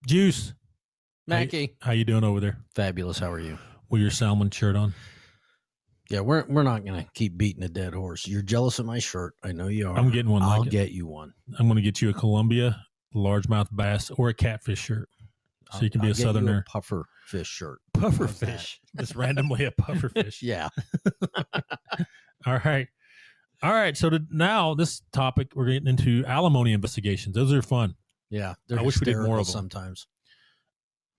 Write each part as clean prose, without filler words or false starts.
Juice. Macky. How you doing over there? Fabulous. How are you? With your salmon shirt on? Yeah, we're not going to keep beating a dead horse. You're jealous of my shirt. I know you are. I'm getting one. I'll get you one. I'm going to get you a Columbia largemouth bass or a catfish shirt. So you can be a southerner. You a puffer fish shirt. Puffer fish. Just randomly a puffer fish. Yeah. All right. So now this topic, we're getting into alimony investigations. Those are fun. Yeah. I wish we did more of them. Sometimes.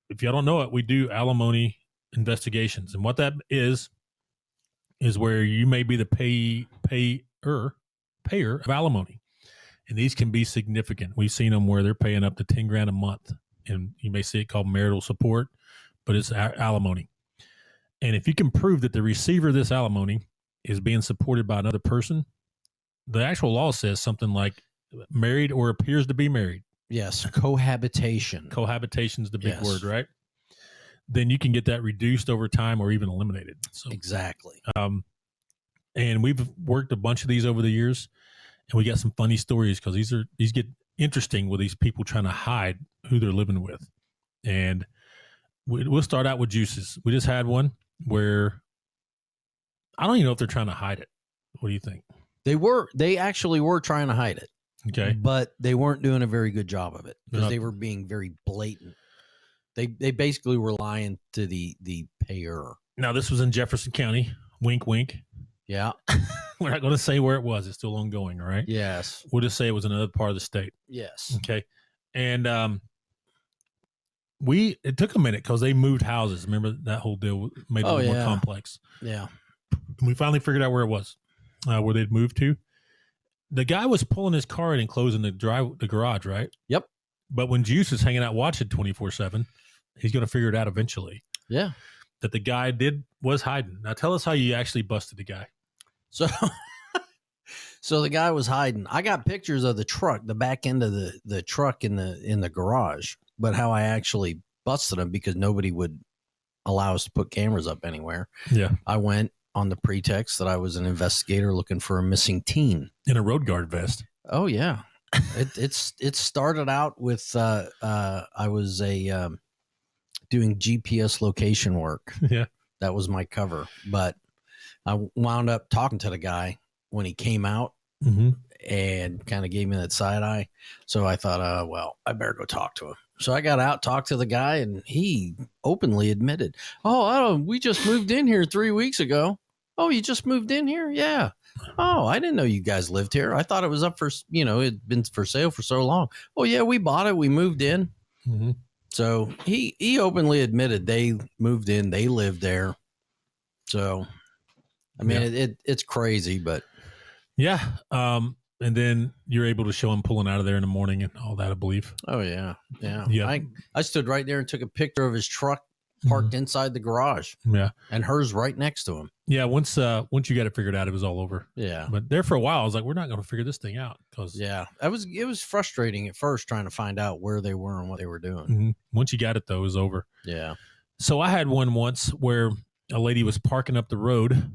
If y'all don't know it, we do alimony investigations. And what that is where you may be the payer of alimony. And these can be significant. We've seen them where they're paying up to $10,000 a month. And you may see it called marital support, but it's alimony. And if you can prove that the receiver of this alimony is being supported by another person, the actual law says something like married or appears to be married. Yes, cohabitation. Cohabitation is the big word, right? Then you can get that reduced over time or even eliminated. So exactly. And we've worked a bunch of these over the years, and we got some funny stories because these get interesting with these people trying to hide who they're living with. And we'll start out with Juices. We just had one where I don't even know if they're trying to hide it. What do you think? They actually were trying to hide it. Okay. But they weren't doing a very good job of it because they were being very blatant. They basically were lying to the payer. Now, this was in Jefferson County. Wink, wink. Yeah. We're not going to say where it was. It's still ongoing, all right? Yes. We'll just say it was another part of the state. Yes. Okay. And it took a minute because they moved houses. Remember that whole deal made it more complex. Yeah. We finally figured out where it was, where they'd moved to. The guy was pulling his car in and closing the garage, right? Yep. But when Juice is hanging out watching 24/7, he's going to figure it out eventually. Yeah. That the guy was hiding. Now tell us how you actually busted the guy. So the guy was hiding. I got pictures of the truck, the back end of the truck in the garage, but how I actually busted him because nobody would allow us to put cameras up anywhere. Yeah. I went on the pretext that I was an investigator looking for a missing teen in a road guard vest. Oh yeah. It started out with I was doing GPS location work. Yeah. That was my cover, but I wound up talking to the guy when he came out and kind of gave me that side eye. So I thought, well, I better go talk to him. So I got out, talked to the guy, and he openly admitted, we just moved in here 3 weeks ago. Oh, you just moved in here? Yeah. Oh, I didn't know you guys lived here. I thought it was up for, it'd been for sale for so long. Oh, yeah, we bought it. We moved in. Mm-hmm. So he openly admitted they moved in. They lived there. So, I mean, it's crazy, but. Yeah. And then you're able to show him pulling out of there in the morning and all that, I believe. Oh, yeah. Yeah. I stood right there and took a picture of his truck parked inside the garage. Yeah. And hers right next to him. Yeah. Once you got it figured out, it was all over. Yeah. But there for a while, I was like, we're not going to figure this thing out. It was frustrating at first trying to find out where they were and what they were doing. Mm-hmm. Once you got it, though, it was over. Yeah. So I had one once where a lady was parking up the road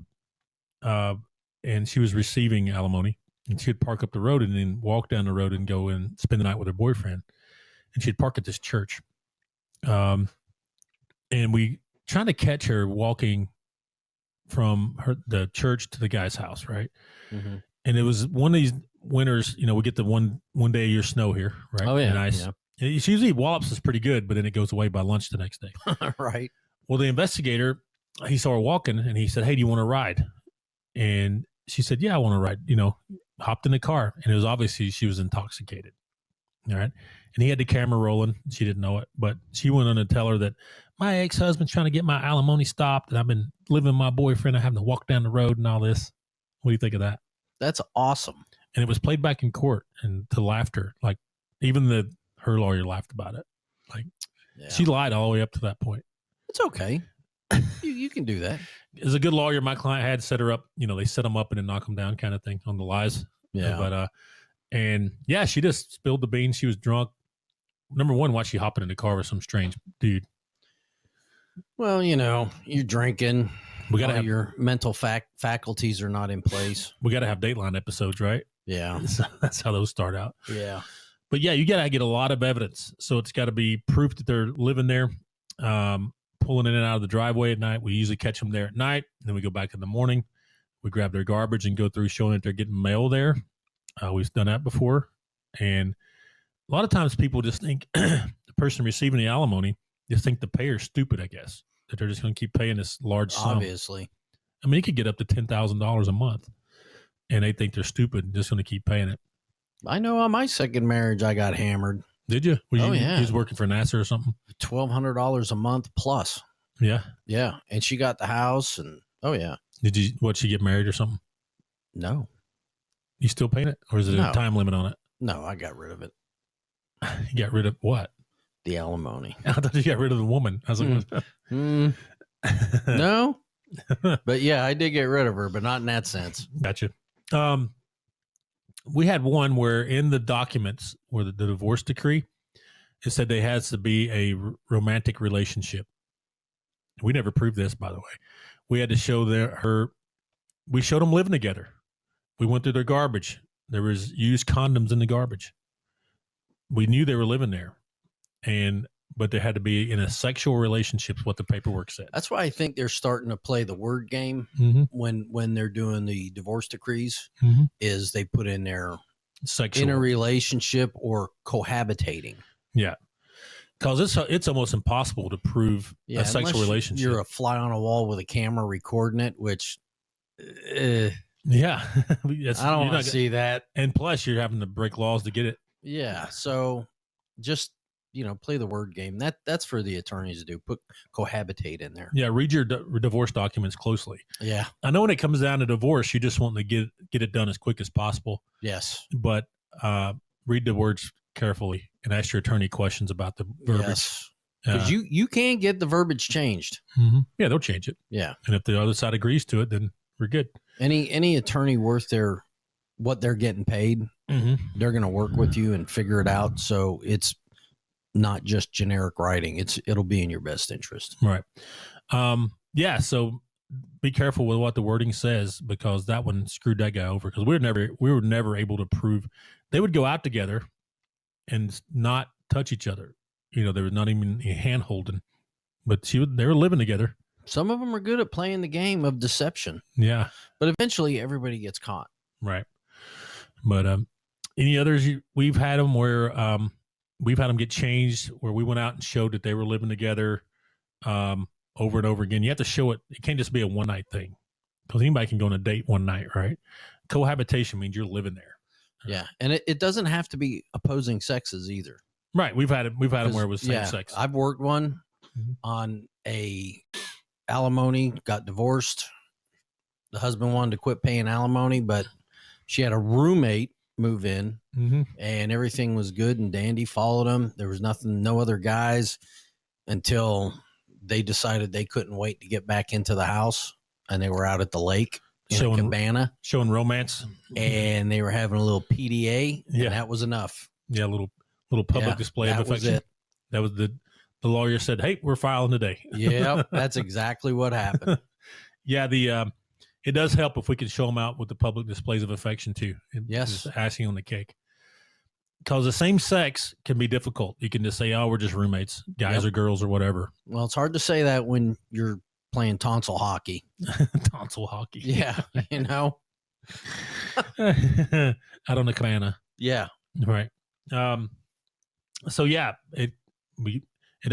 and she was receiving alimony. And she'd park up the road and then walk down the road and go and spend the night with her boyfriend. And she'd park at this church. And we trying to catch her walking from the church to the guy's house, right? Mm-hmm. And it was one of these winters, we get the one day a year snow here, right? Oh, yeah. And ice. Yeah. It usually wallops us pretty good, but then it goes away by lunch the next day. Right. Well, the investigator, he saw her walking and he said, "Hey, do you want to ride?" And she said, "Yeah, I want to ride," hopped in the car, and it was obviously she was intoxicated. All right. And he had the camera rolling. She didn't know it, but she went on to tell her that my ex-husband's trying to get my alimony stopped, and I've been living with my boyfriend. I have to walk down the road and all this. What do you think of that? That's awesome. And it was played back in court and to laughter. Like even her lawyer laughed about it. Like she lied all the way up to that point. It's okay. You can do that. As a good lawyer, my client had set her up, they set them up and then knock them down kind of thing on the lies. Yeah. But, she just spilled the beans. She was drunk. Number one, why she hopping in the car with some strange dude? Well, you're drinking. We got to have your mental faculties are not in place. We got to have Dateline episodes, right? Yeah. That's how those start out. Yeah. But yeah, you got to get a lot of evidence. So it's got to be proof that they're living there, pulling in and out of the driveway at night. We usually catch them there at night. Then we go back in the morning. We grab their garbage and go through showing that they're getting mail there. We've done that before. And a lot of times people just think the person receiving the alimony just think the payer's stupid, I guess, that they're just going to keep paying this large sum. Obviously. I mean, it could get up to $10,000 a month, and they think they're stupid and just going to keep paying it. I know on my second marriage, I got hammered. Did you? Yeah. You was working for NASA or something? $1,200 a month plus. Yeah. Yeah. And she got the house and, oh, yeah. What, she get married or something? No. You still paying it? Or is it a time limit on it? No, I got rid of it. You got rid of what? The alimony. I thought you got rid of the woman. I was like, no. But yeah, I did get rid of her, but not in that sense. Gotcha. We had one where in the documents where the divorce decree, it said there has to be a romantic relationship. We never proved this, by the way. We had to show we showed them living together. We went through their garbage. There was used condoms in the garbage. We knew they were living there, but they had to be in a sexual relationship, is what the paperwork said. That's why I think they're starting to play the word game when they're doing the divorce decrees. Is they put in their sexual in a relationship or cohabitating. Yeah, because it's almost impossible to prove a sexual relationship. You're a fly on a wall with a camera recording it, which. Yeah, I don't want to see that. And plus, you're having to break laws to get it. Yeah, so just play the word game. That's for the attorneys to do. Put cohabitate in there. Yeah, read your divorce documents closely. Yeah, I know when it comes down to divorce, you just want to get it done as quick as possible. Yes, but read the words carefully and ask your attorney questions about the verbiage. Yes, because you can get the verbiage changed. Yeah, they'll change it. Yeah, and if the other side agrees to it, then we're good. Any attorney worth what they're getting paid, they're going to work with you and figure it out. So it's not just generic writing. It'll be in your best interest. Right. Yeah. So be careful with what the wording says, because that one screwed that guy over, because we were never able to prove. They would go out together and not touch each other. There was not even a hand holding, but they were living together. Some of them are good at playing the game of deception. Yeah. But eventually everybody gets caught. Right. But any others we've had them where we've had them get changed, where we went out and showed that they were living together over and over again. You have to show it. It can't just be a one night thing, because anybody can go on a date one night, right? Cohabitation means you're living there. Yeah. And it doesn't have to be opposing sexes either. Right. We've had them where it was same sex. I've worked one on a alimony, got divorced. The husband wanted to quit paying alimony, but she had a roommate move in and everything was good and dandy. Followed him. There was no other guys until they decided they couldn't wait to get back into the house, and they were out at the lake in a cabana showing romance, and they were having a little PDA. Yeah. And that was enough. Yeah. A little public display of affection. That was the lawyer said, "Hey, we're filing today." Yeah. That's exactly what happened. Yeah. It does help if we can show them out with the public displays of affection too. Yes. Just icing on the cake. Because the same sex can be difficult. You can just say, "Oh, we're just roommates, guys or girls or whatever." Well, it's hard to say that when you're playing tonsil hockey. Tonsil hockey. Yeah. Out on the cabana. Yeah. Right. So yeah, it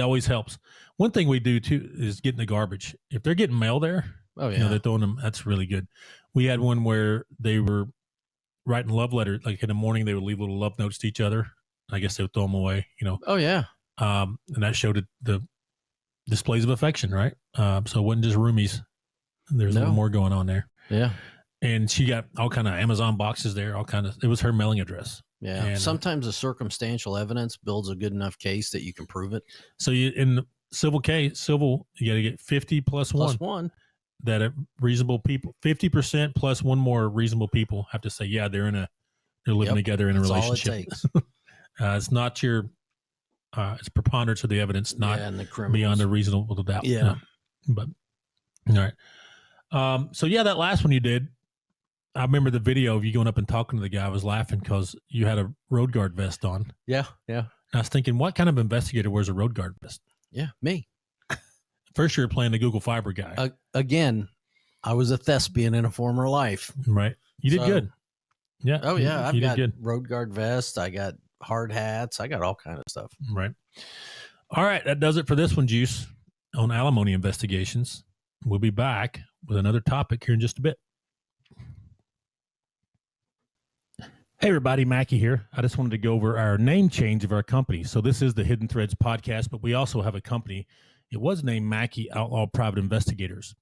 always helps. One thing we do too is get in the garbage. If they're getting mail there, they're throwing them. That's really good. We had one where they were writing love letters. Like in the morning, they would leave little love notes to each other. I guess they would throw them away. Oh yeah. And that showed the displays of affection, right? So it wasn't just roomies. There's a little more going on there. Yeah. And she got all kind of Amazon boxes there. It was her mailing address. Yeah. And sometimes the circumstantial evidence builds a good enough case that you can prove it. So in the civil, you got to get 50 plus one. That reasonable people, 50% plus one more reasonable people have to say, yeah, they're living together in a relationship. That's all it takes. It's not it's preponderance of the evidence, not beyond a reasonable doubt. Yeah. But all right. So yeah, that last one you did, I remember the video of you going up and talking to the guy. I was laughing because you had a road guard vest on. Yeah. And I was thinking, what kind of investigator wears a road guard vest? Yeah, me. First, you were playing the Google Fiber guy. Again, I was a thespian in a former life. Right. You did good. Yeah. Oh, yeah. I've got good. road guard vests. I got hard hats. I got all kind of stuff. Right. All right. That does it for this one, Juice, on alimony investigations. We'll be back with another topic here in just a bit. Hey, everybody. Macky here. I just wanted to go over our name change of our company. So this is the Hidden Threads podcast, but we also have a company. It was named Macky Outlaw Private Investigators.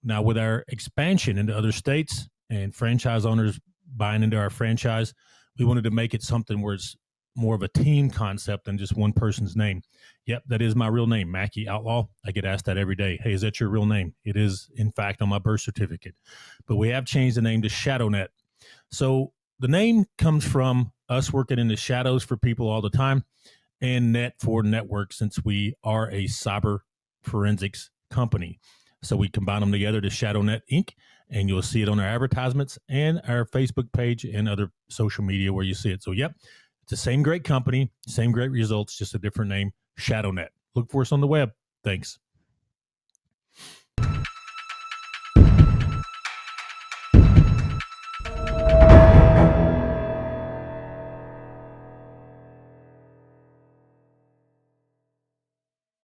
Now, with our expansion into other states and franchise owners buying into our franchise, we wanted to make it something where it's more of a team concept than just one person's name. Yep, that is my real name, Macky Outlaw. I get asked that every day. Hey, is that your real name? It is, in fact, on my birth certificate. But we have changed the name to ShadowNet. So the name comes from us working in the shadows for people all the time, and net for network, since we are a cyber forensics company. So we combine them together to ShadowNet Inc., and you'll see it on our advertisements and our Facebook page and other social media where you see it. So, yep, it's the same great company, same great results, just a different name, ShadowNet. Look for us on the web. Thanks.